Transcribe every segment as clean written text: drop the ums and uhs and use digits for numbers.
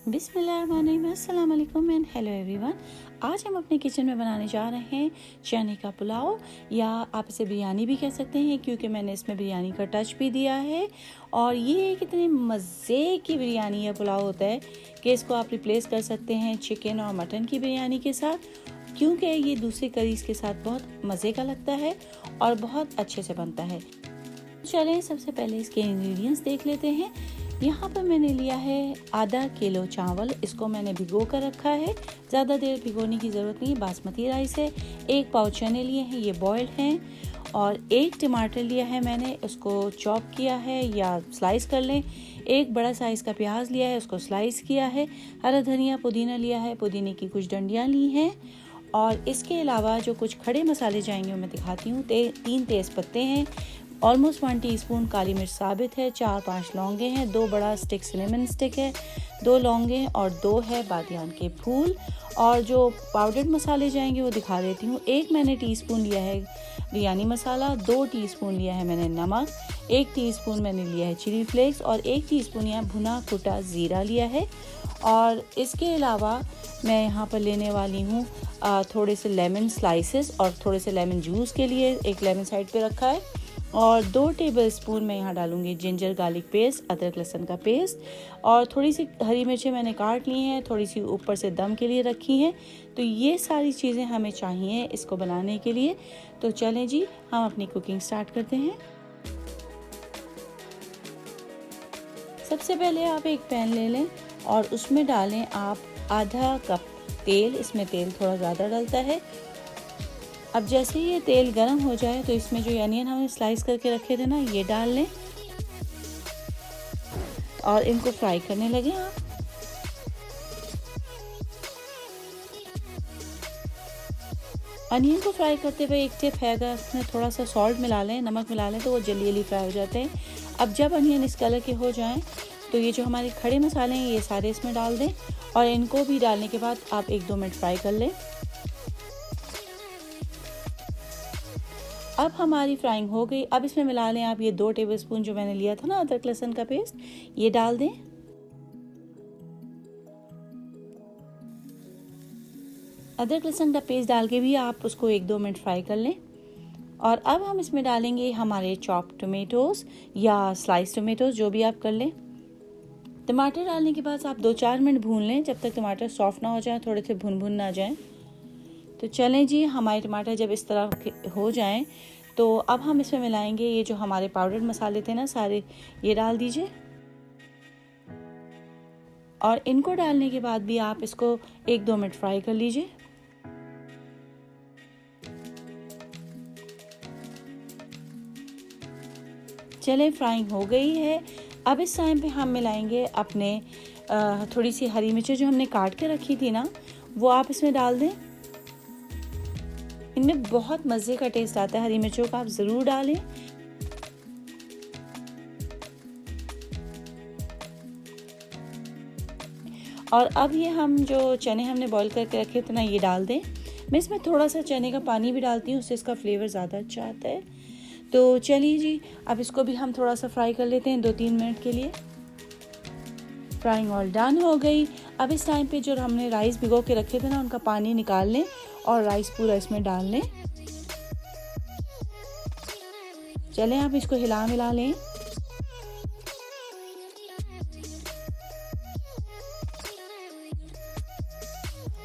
बिस्मिल्लाहिर्रहमानिर्रहीम, अस्सलाम वालेकुम एंड हेलो एवरीवन। आज हम अपने किचन में बनाने जा रहे हैं चने का पुलाव, या आप इसे बिरयानी भी कह सकते हैं क्योंकि मैंने इसमें बिरयानी का टच भी दिया है। और ये एक इतने मज़े की बिरयानी या पुलाव होता है कि इसको आप रिप्लेस कर सकते हैं चिकन और मटन की बिरयानी के साथ, क्योंकि ये दूसरे करीज़ के साथ बहुत मज़े का लगता है और बहुत अच्छे से बनता है। चलें सबसे पहले इसके इंग्रेडिएंट्स देख लेते हैं। यहाँ पर मैंने लिया है आधा किलो चावल, इसको मैंने भिगो कर रखा है। ज़्यादा देर भिगोने की ज़रूरत नहीं, बासमती राइस है। 1 पाव चने लिए हैं, ये बॉयल्ड हैं। और 1 टमाटर लिया है मैंने, उसको चॉप किया है या स्लाइस कर लें। 1 बड़ा साइज़ का प्याज लिया है, उसको स्लाइस किया है। हरा धनिया पुदीना लिया है, पुदीने की कुछ डंडियाँ ली हैं। और इसके अलावा जो कुछ खड़े मसाले जाएंगे वो मैं दिखाती हूँ। 3 तेज़ पत्ते हैं, ऑलमोस्ट 1 टीस्पून काली मिर्च साबित है, 4-5 लौंगे हैं, 2 बड़ा स्टिक सिनेमन स्टिक है, 2 लौंगे और 2 है बादियान के फूल। और जो पाउडर्ड मसाले जाएंगे वो दिखा देती हूँ। 1 मैंने टीस्पून लिया है बिरयानी मसाला, 2 टीस्पून लिया है मैंने नमक, 1 टीस्पून मैंने लिया है चिली फ्लेक्स और 1 टीस्पून यहाँ भुना कुटा ज़ीरा लिया है। और इसके अलावा मैं यहाँ पर लेने वाली हूँ थोड़े से लेमन स्लाइसेस, और थोड़े से लेमन जूस के लिए 1 लेमन साइड पे रखा है। और 2 टेबलस्पून मैं यहाँ डालूँगी जिंजर गार्लिक पेस्ट, अदरक लहसुन का पेस्ट। और थोड़ी सी हरी मिर्चें मैंने काट ली हैं, थोड़ी सी ऊपर से दम के लिए रखी हैं। तो ये सारी चीज़ें हमें चाहिए इसको बनाने के लिए। तो चलें जी, हम अपनी कुकिंग स्टार्ट करते हैं। सबसे पहले आप एक पैन ले लें और उसमें डालें आप आधा कप तेल। इसमें तेल थोड़ा ज़्यादा डलता है। अब जैसे ही ये तेल गर्म हो जाए तो इसमें जो अनियन हमने स्लाइस करके रखे थे ना, ये डाल लें और इनको फ्राई करने लगे आप। अनियन को फ्राई करते हुए एक टिप है, अगर इसमें थोड़ा सा सॉल्ट मिला लें, नमक मिला लें, तो वो जल्दी जल्दी फ्राई हो जाते हैं। अब जब अनियन इस कलर के हो जाएं तो ये जो हमारे खड़े मसाले हैं ये सारे इसमें डाल दें और इनको भी डालने के बाद आप 1-2 मिनट फ्राई कर लें। अब हमारी फ्राइंग हो गई। अब इसमें मिला लें आप ये 2 टेबलस्पून जो मैंने लिया था ना अदरक लहसुन का पेस्ट, ये डाल दें। अदरक लहसुन का पेस्ट डाल के भी आप उसको 1-2 मिनट फ्राई कर लें। और अब हम इसमें डालेंगे हमारे चॉप टोमेटोज़ या स्लाइस टोमेटोज़, जो भी आप कर लें। टमाटर डालने के बाद आप 2-4 मिनट भून लें जब तक टमाटर सॉफ्ट ना हो जाए, थोड़े से भुन ना जाएं। तो चलें जी, हमारे टमाटर जब इस तरह हो जाएं तो अब हम इसमें मिलाएंगे ये जो हमारे पाउडर्ड मसाले थे ना सारे, ये डाल दीजिए। और इनको डालने के बाद भी आप इसको 1-2 मिनट फ्राई कर लीजिए। चलें, फ्राइंग हो गई है। अब इस टाइम पे हम मिलाएंगे अपने थोड़ी सी हरी मिर्चें जो हमने काट के रखी थी ना, वो आप इसमें डाल दें। इनमें बहुत मज़े का टेस्ट आता है, हरी मिर्चों का आप ज़रूर डालें। और अब ये हम जो चने हमने बॉईल करके रखे थे ना, ये डाल दें। मैं इसमें थोड़ा सा चने का पानी भी डालती हूँ, उससे इसका फ्लेवर ज़्यादा अच्छा आता है। तो चलिए जी, अब इसको भी हम थोड़ा सा फ्राई कर लेते हैं 2-3 मिनट के लिए। फ्राइंग ऑल डन हो गई। अब इस टाइम पे जो हमने राइस भिगो के रखे थे ना, उनका पानी निकाल लें और राइस पूरा इसमें डाल लें। चलें, आप इसको हिला मिला लें।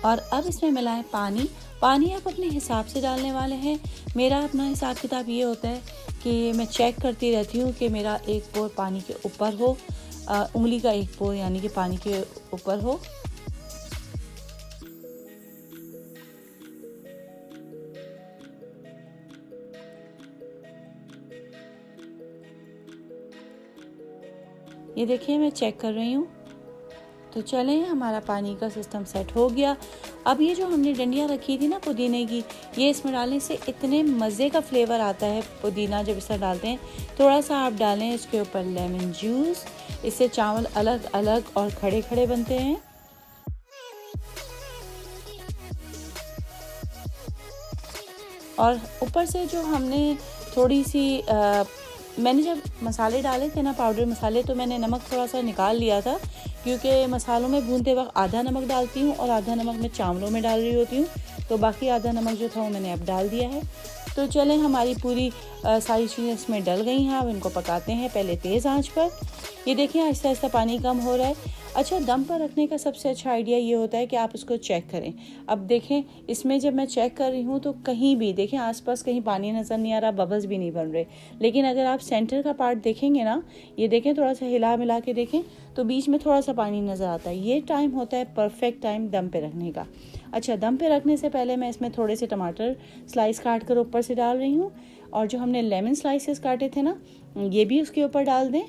और अब इसमें मिलाएं पानी। पानी आप अपने हिसाब से डालने वाले हैं। मेरा अपना हिसाब किताब ये होता है कि मैं चेक करती रहती हूँ कि मेरा 1 पोर पानी के ऊपर हो, उंगली का 1 पोर यानी कि पानी के ऊपर हो। ये देखिए, मैं चेक कर रही हूँ। तो चलें, हमारा पानी का सिस्टम सेट हो गया। अब ये जो हमने डंडियाँ रखी थी ना पुदीने की, ये इसमें डालने से इतने मज़े का फ्लेवर आता है पुदीना जब इसमें डालते हैं। थोड़ा सा आप डालें इसके ऊपर लेमन जूस, इससे चावल अलग अलग और खड़े खड़े बनते हैं। और ऊपर से जो हमने थोड़ी सी मैंने जब मसाले डाले थे ना पाउडर मसाले, तो मैंने नमक थोड़ा सा निकाल लिया था क्योंकि मसालों में भूनते वक्त आधा नमक डालती हूँ और आधा नमक मैं चावलों में डाल रही होती हूँ, तो बाकी आधा नमक जो था वो मैंने अब डाल दिया है। तो चलें, हमारी पूरी सारी चीज़ें इसमें डल गई हैं। अब इनको पकाते हैं पहले तेज़ आंच पर। ये देखिए आहिस्ता आहिस्ता पानी कम हो रहा है। अच्छा, दम पर रखने का सबसे अच्छा आइडिया ये होता है कि आप इसको चेक करें। अब देखें, इसमें जब मैं चेक कर रही हूँ तो कहीं भी देखें आसपास कहीं पानी नज़र नहीं आ रहा, बबल्स भी नहीं बन रहे। लेकिन अगर आप सेंटर का पार्ट देखेंगे ना, ये देखें, थोड़ा सा हिला मिला के देखें तो बीच में थोड़ा सा पानी नज़र आता है। ये टाइम होता है परफेक्ट टाइम दम पे रखने का। अच्छा, दम पे रखने से पहले मैं इसमें थोड़े से टमाटर स्लाइस काट कर ऊपर से डाल रही हूँ, और जो हमने लेमन स्लाइसेस काटे थे ना, ये भी उसके ऊपर डाल दें।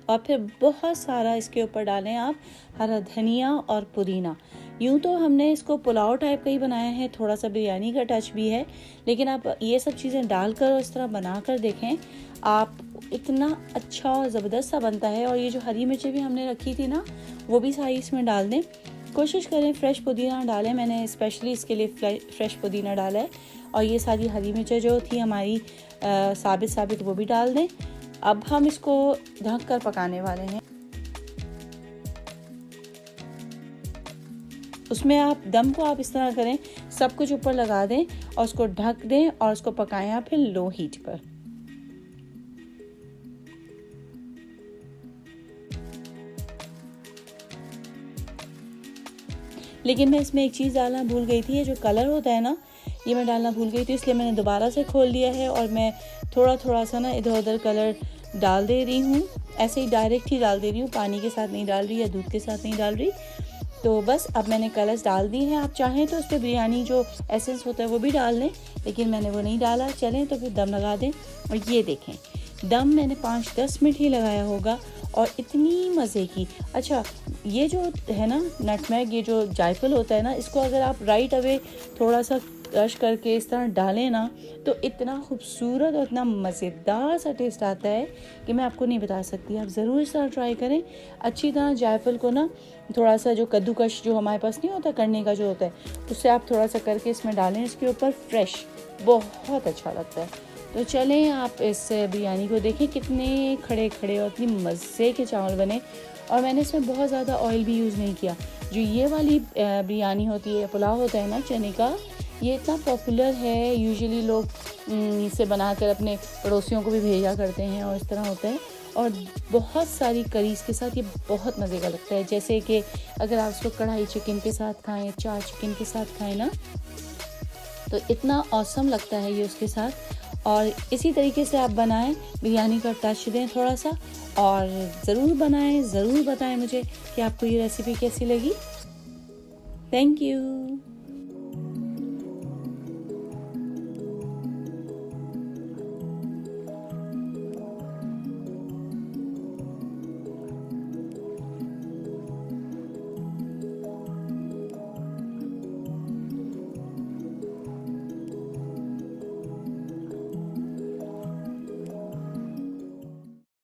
और फिर बहुत सारा इसके ऊपर डालें आप हरा धनिया और पुदीना। यूँ तो हमने इसको पुलाव टाइप का ही बनाया है, थोड़ा सा बिरयानी का टच भी है, लेकिन आप ये सब चीज़ें डालकर और इस तरह बना कर देखें, आप इतना अच्छा और ज़बरदस्त सा बनता है। और ये जो हरी मिर्चें भी हमने रखी थी ना, वो भी सारी इसमें डाल दें। कोशिश करें फ्रेश पुदीना डालें, मैंने स्पेशली इसके लिए फ्रेश पुदीना डाला है। और ये सारी हरी मिर्चें जो थी हमारी साबित वो भी डाल दें। अब हम इसको ढक कर पकाने वाले हैं। उसमें आप दम को आप इस तरह करें, सब कुछ ऊपर लगा दें और उसको ढक दें और उसको पकाएं आप फिर लो हीट पर। लेकिन मैं इसमें एक चीज़ डालना भूल गई थी, ये जो कलर होता है ना, ये मैं डालना भूल गई थी, इसलिए मैंने दोबारा से खोल लिया है और मैं थोड़ा थोड़ा सा ना इधर उधर कलर डाल दे रही हूँ। ऐसे ही डायरेक्ट ही डाल दे रही हूँ, पानी के साथ नहीं डाल रही या दूध के साथ नहीं डाल रही। तो बस अब मैंने कलर्स डाल दिए हैं। आप चाहें तो उस पर बिरयानी जो एसेंस होता है वो भी डाल लें, लेकिन मैंने वो नहीं डाला। चलें तो फिर दम लगा दें। और ये देखें, दम मैंने 5-10 मिनट ही लगाया होगा और इतनी मज़े की। अच्छा, ये जो है ना नटमैग, ये जो जायफल होता है ना, इसको अगर आप राइट अवे थोड़ा सा क्रश करके इस तरह डालें ना, तो इतना खूबसूरत और इतना मज़ेदार सा टेस्ट आता है कि मैं आपको नहीं बता सकती। आप ज़रूर इस तरह ट्राई करें। अच्छी तरह जायफल को ना थोड़ा सा जो कद्दूकश जो हमारे पास नहीं होता करने का जो होता है, उससे आप थोड़ा सा करके इसमें डालें इसके ऊपर, फ्रेश, बहुत अच्छा लगता है। तो चलें, आप इस बिरयानी को देखें, कितने खड़े खड़े और इतनी मज़े के चावल बने। और मैंने इसमें बहुत ज़्यादा ऑयल भी यूज़ नहीं किया। जो ये वाली बिरयानी होती है, पुलाव होता है ना चने का, ये इतना पॉपुलर है, यूजुअली लोग इसे बनाकर अपने पड़ोसियों को भी भेजा करते हैं और इस तरह होता है। और बहुत सारी करीज के साथ ये बहुत मज़े का लगता है। जैसे कि अगर आप इसको कढ़ाई चिकन के साथ खाएं, चार चिकन के साथ खाएं ना, तो इतना ऑसम लगता है ये उसके साथ। और इसी तरीके से आप बनाएं, बिरयानी का टच दें थोड़ा सा, और ज़रूर बनाएं, ज़रूर बताएं मुझे कि आपको ये रेसिपी कैसी लगी। Thank you.